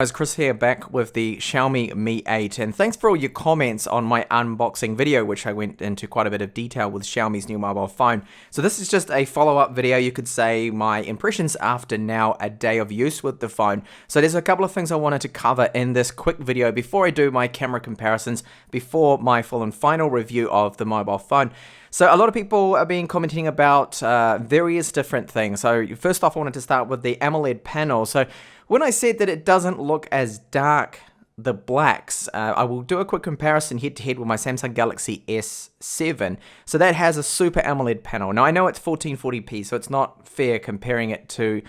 Guys, Chris here, back with the Xiaomi Mi 8, and thanks for all your comments on my unboxing video, which I went into quite a bit of detail with Xiaomi's new mobile phone. So this is just a follow-up video, you could say, my impressions after now a day of use with the phone. So there's a couple of things I wanted to cover in this quick video before I do my camera comparisons, before my full and final review of the mobile phone. So a lot of people are being commenting about various different things. So first off, I wanted to start with the AMOLED panel. So when I said that it doesn't look as dark, the blacks, I will do a quick comparison head-to-head with my Samsung Galaxy S7. So that has a Super AMOLED panel. Now I know it's 1440p, so it's not fair comparing it to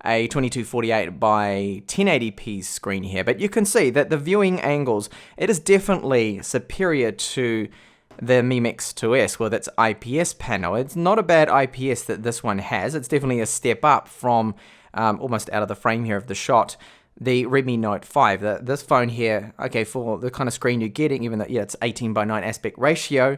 a 2248 by 1080p screen here, but you can see that the viewing angles, it is definitely superior to the Mi Mix 2S with its IPS panel. It's not a bad IPS that this one has. It's definitely a step up from almost out of the frame here of the shot, the Redmi Note 5. This phone here, okay, for the kind of screen you're getting, even though it's 18:9 aspect ratio,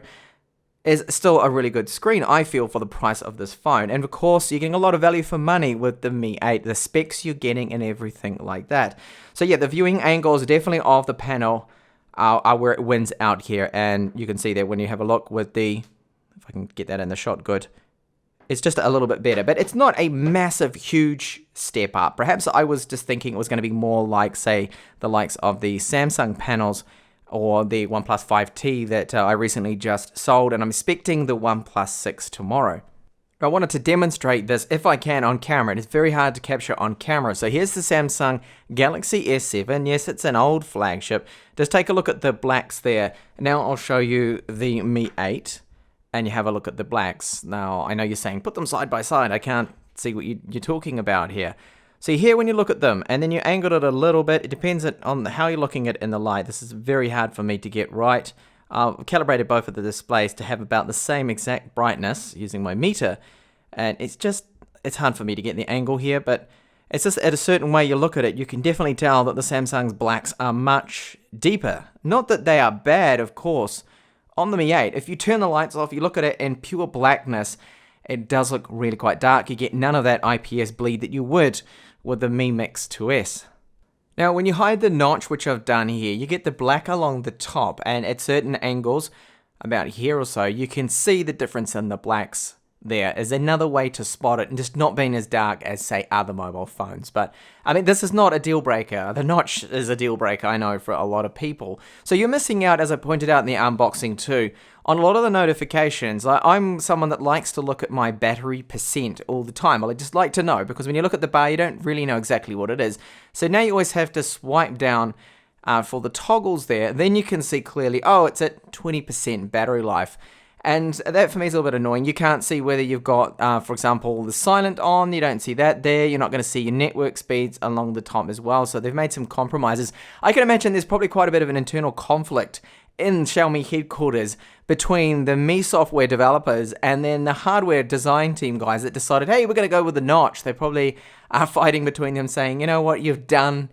is still a really good screen, I feel, for the price of this phone. And of course, you're getting a lot of value for money with the Mi 8, the specs you're getting and everything like that. So yeah, the viewing angles definitely of the panel are where it wins out here. And you can see that when you have a look with the, if I can get that in the shot good, it's just a little bit better, but it's not a massive, huge step up. Perhaps I was just thinking it was going to be more like, say, the likes of the Samsung panels or the OnePlus 5T that I recently just sold, and I'm expecting the OnePlus 6 tomorrow. I wanted to demonstrate this, if I can, on camera. It is very hard to capture on camera. So here's the Samsung Galaxy S7. Yes, it's an old flagship. Just take a look at the blacks there. Now I'll show you the Mi 8. And you have a look at the blacks. Now, I know you're saying, put them side by side. I can't see what you're talking about here. See here, when you look at them, and then you angled it a little bit, it depends on how you're looking at it in the light. This is very hard for me to get right. I've calibrated both of the displays to have about the same exact brightness using my meter. And it's hard for me to get the angle here, but it's just at a certain way you look at it, you can definitely tell that the Samsung's blacks are much deeper. Not that they are bad, of course. On the Mi 8, if you turn the lights off, you look at it in pure blackness, it does look really quite dark. You get none of that IPS bleed that you would with the Mi Mix 2S. Now, when you hide the notch, which I've done here, you get the black along the top, and at certain angles, about here or so, you can see the difference in the blacks. There is another way to spot it and just not being as dark as, say, other mobile phones. But I mean, this is not a deal breaker. The notch is a deal breaker, I know, for a lot of people. So you're missing out, as I pointed out in the unboxing too, on a lot of the notifications. I'm someone that likes to look at my battery percent all the time. I just like to know, because when you look at the bar, you don't really know exactly what it is. So now you always have to swipe down for the toggles there. Then you can see clearly, oh, it's at 20% battery life. And that for me is a little bit annoying. You can't see whether you've got, for example, the silent on. You don't see that there. You're not going to see your network speeds along the top as well. So they've made some compromises. I can imagine there's probably quite a bit of an internal conflict in Xiaomi headquarters between the Mi software developers and then the hardware design team guys that decided, hey, we're going to go with the notch. They probably are fighting between them saying, you know what you've done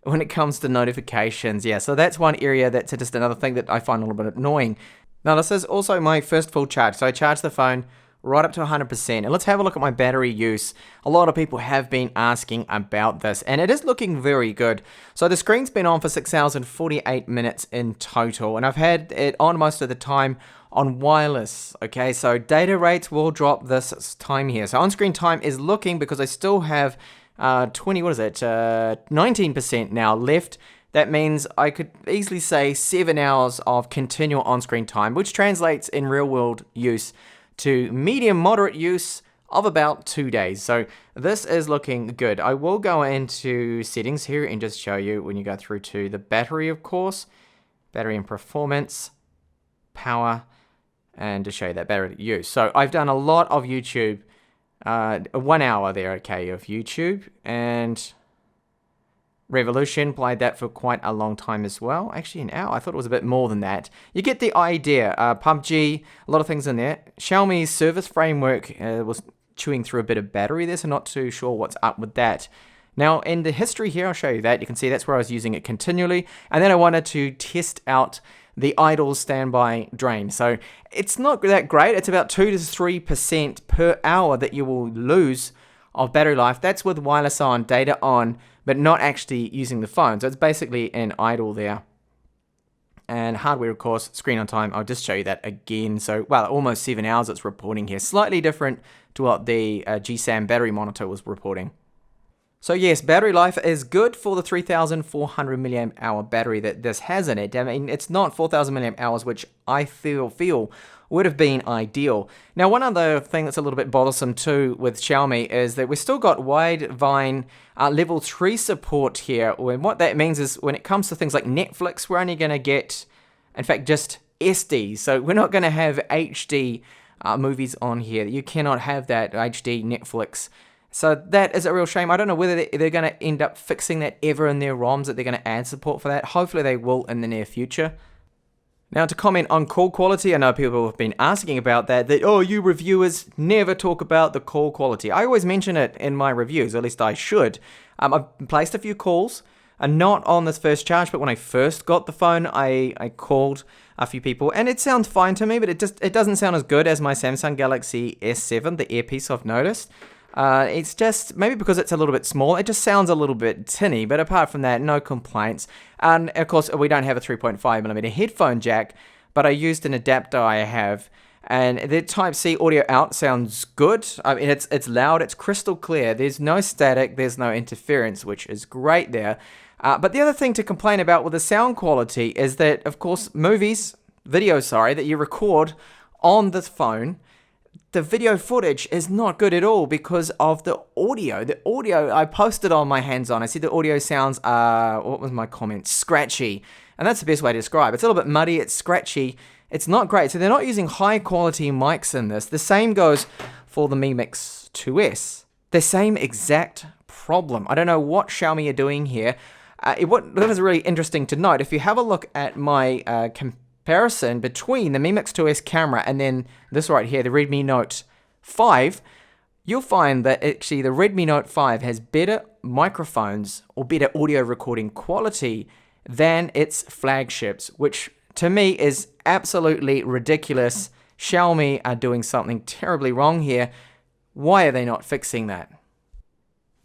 when it comes to notifications. Yeah, so that's one area that's just another thing that I find a little bit annoying. Now, this is also my first full charge, so I charged the phone right up to 100%. And let's have a look at my battery use. A lot of people have been asking about this, and it is looking very good. So the screen's been on for 6 hours and 48 minutes in total, and I've had it on most of the time on wireless. Okay, so data rates will drop this time here. So on-screen time is looking, because I still have 19% now left. That means I could easily say 7 hours of continual on-screen time, which translates in real-world use to medium-moderate use of about 2 days. So this is looking good. I will go into settings here and just show you when you go through to the battery, of course, battery and performance, power, and to show you that battery use. So I've done a lot of YouTube, 1 hour there, okay, of YouTube, and Revolution, played that for quite a long time as well. Actually, an hour. I thought it was a bit more than that. You get the idea. PUBG, a lot of things in there. Xiaomi's service framework was chewing through a bit of battery there, so not too sure what's up with that. Now, in the history here, I'll show you that. You can see that's where I was using it continually. And then I wanted to test out the idle standby drain. So it's not that great. It's about 2 to 3% per hour that you will lose of battery life. That's with wireless on, data on, but not actually using the phone. So it's basically in idle there. And hardware, of course, screen on time, I'll just show you that again. So, well, almost 7 hours it's reporting here. Slightly different to what the GSAM battery monitor was reporting. So yes, battery life is good for the 3,400 milliamp hour battery that this has in it. I mean, it's not 4,000 milliamp hours, which I feel would have been ideal. Now, one other thing that's a little bit bothersome too with Xiaomi is that we've still got Widevine level 3 support here. And what that means is when it comes to things like Netflix, we're only going to get, in fact, just SD. So we're not going to have HD movies on here. You cannot have that HD Netflix. So that is a real shame. I don't know whether they're going to end up fixing that ever in their ROMs, that they're going to add support for that. Hopefully they will in the near future. Now to comment on call quality, I know people have been asking about that, oh, you reviewers never talk about the call quality. I always mention it in my reviews, or at least I should. I've placed a few calls, not on this first charge, but when I first got the phone, I called a few people, and it sounds fine to me, but it doesn't sound as good as my Samsung Galaxy S7, the earpiece I've noticed. It's just, maybe because it's a little bit small, it just sounds a little bit tinny, but apart from that, no complaints. And of course, we don't have a 3.5mm headphone jack, but I used an adapter I have, and the Type-C audio out sounds good. I mean, it's loud, it's crystal clear, there's no static, there's no interference, which is great there. But the other thing to complain about with the sound quality is that, of course, videos that you record on this phone, the video footage is not good at all because of the audio. The audio, I posted on my hands-on. I see the audio sounds, what was my comment? Scratchy. And that's the best way to describe it. It's a little bit muddy, it's scratchy. It's not great. So they're not using high-quality mics in this. The same goes for the Mi Mix 2S. The same exact problem. I don't know what Xiaomi are doing here. What is really interesting to note, if you have a look at my comparison between the Mi Mix 2S camera and then this right here, the Redmi Note 5, you'll find that actually the Redmi Note 5 has better microphones or better audio recording quality than its flagships, which to me is absolutely ridiculous. Xiaomi are doing something terribly wrong here. Why are they not fixing that?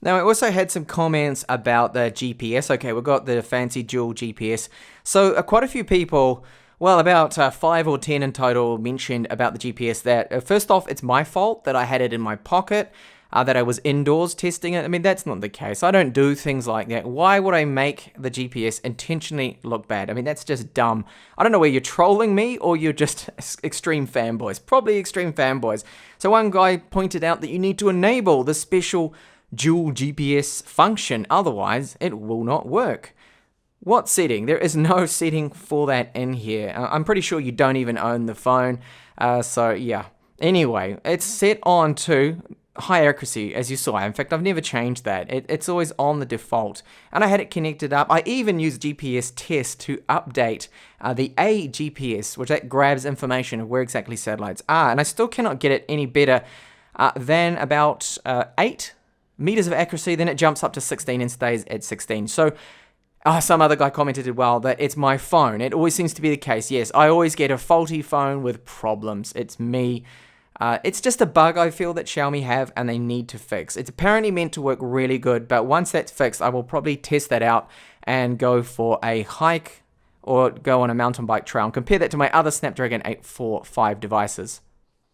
Now, I also had some comments about the GPS. Okay, we've got the fancy dual GPS. So quite a few people, well, about 5 or 10 in total, mentioned about the GPS that, first off, it's my fault that I had it in my pocket, that I was indoors testing it. I mean, that's not the case. I don't do things like that. Why would I make the GPS intentionally look bad? I mean, that's just dumb. I don't know whether you're trolling me or you're just extreme fanboys. Probably extreme fanboys. So one guy pointed out that you need to enable the special dual GPS function, otherwise it will not work. What setting? There is no setting for that in here. I'm pretty sure you don't even own the phone. So yeah. Anyway, it's set on to high accuracy, as you saw. In fact, I've never changed that. It's always on the default. And I had it connected up. I even used GPS Test to update the AGPS, which that grabs information of where exactly satellites are. And I still cannot get it any better than about 8 meters of accuracy. Then it jumps up to 16 and stays at 16. So some other guy commented as well that it's my phone. It always seems to be the case. Yes, I always get a faulty phone with problems. It's me. It's just a bug I feel that Xiaomi have and they need to fix. It's apparently meant to work really good, but once that's fixed, I will probably test that out and go for a hike or go on a mountain bike trail and compare that to my other Snapdragon 845 devices.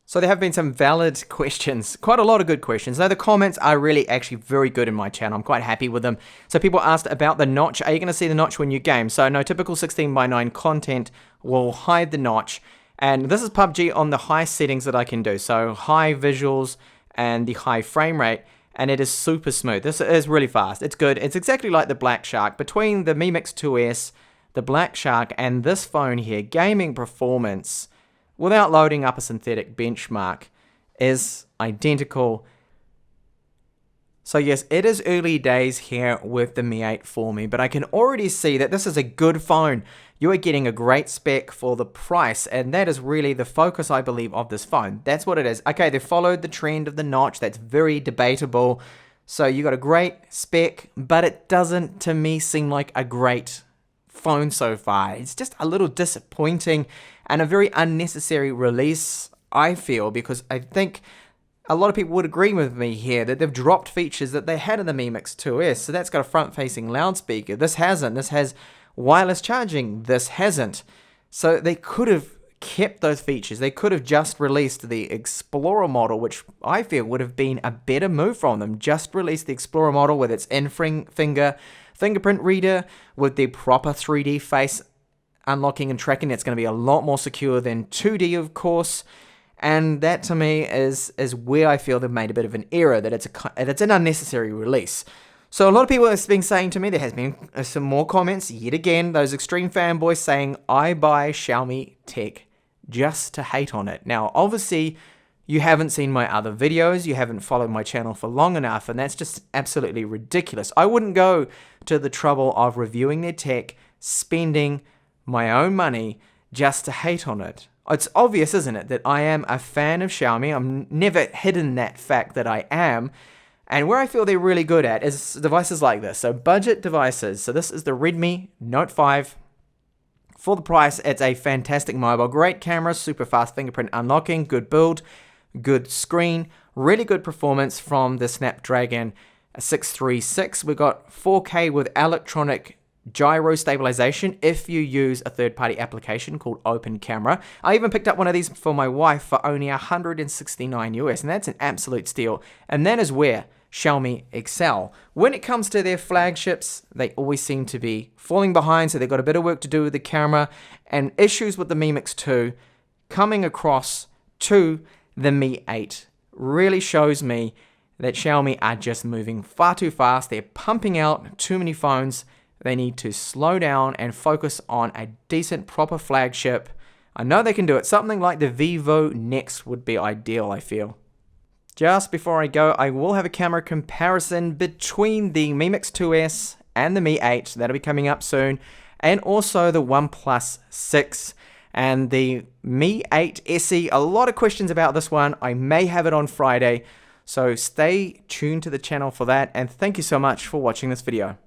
So there have been some valid questions, quite a lot of good questions. Now the comments are really actually very good in my channel. I'm quite happy with them. So people asked about the notch. Are you going to see the notch when you game? So no, typical 16:9 content will hide the notch. And this is PUBG on the high settings that I can do. So high visuals and the high frame rate. And it is super smooth. This is really fast. It's good. It's exactly like the Black Shark. Between the Mi Mix 2S, the Black Shark, and this phone here, gaming performance, without loading up a synthetic benchmark, is identical. So yes, it is early days here with the Mi 8 for me, but I can already see that this is a good phone. You are getting a great spec for the price, and that is really the focus, I believe, of this phone. That's what it is. Okay, they followed the trend of the notch. That's very debatable. So you got a great spec, but it doesn't, to me, seem like a great phone so far. It's just a little disappointing and a very unnecessary release, I feel, because I think a lot of people would agree with me here that they've dropped features that they had in the Mi Mix 2S. So that's got a front-facing loudspeaker. This hasn't. This has wireless charging. This hasn't. So they could have kept those features. They could have just released the Explorer model, which I feel would have been a better move from them. Just release the Explorer model with its fingerprint reader, with the proper 3D face unlocking and tracking. It's going to be a lot more secure than 2D, of course. And that to me is where I feel they've made a bit of an error, that it's an unnecessary release. So a lot of people have been saying to me, there has been some more comments, yet again, those extreme fanboys saying, I buy Xiaomi tech just to hate on it. Now, obviously, you haven't seen my other videos, you haven't followed my channel for long enough, and that's just absolutely ridiculous. I wouldn't go to the trouble of reviewing their tech, spending my own money just to hate on it. It's obvious, isn't it, that I am a fan of Xiaomi. I'm never hidden that fact that I am. And where I feel they're really good at is devices like this. So budget devices. So this is the Redmi Note 5. For the price, it's a fantastic mobile. Great camera, super fast fingerprint unlocking, good build, good screen, really good performance from the Snapdragon 636. We got 4K with electronic gyro stabilization if you use a third-party application called Open Camera. I even picked up one of these for my wife for only $169 US, and that's an absolute steal. And that is where Xiaomi excel. When it comes to their flagships, they always seem to be falling behind, so they've got a bit of work to do with the camera, and issues with the Mi Mix 2 coming across to the Mi 8 really shows me that Xiaomi are just moving far too fast. They're pumping out too many phones. They need to slow down and focus on a decent, proper flagship. I know they can do it. Something like the Vivo Nex would be ideal, I feel. Just before I go, I will have a camera comparison between the Mi Mix 2S and the Mi 8. That'll be coming up soon. And also the OnePlus 6 and the Mi 8 SE. A lot of questions about this one. I may have it on Friday. So stay tuned to the channel for that. And thank you so much for watching this video.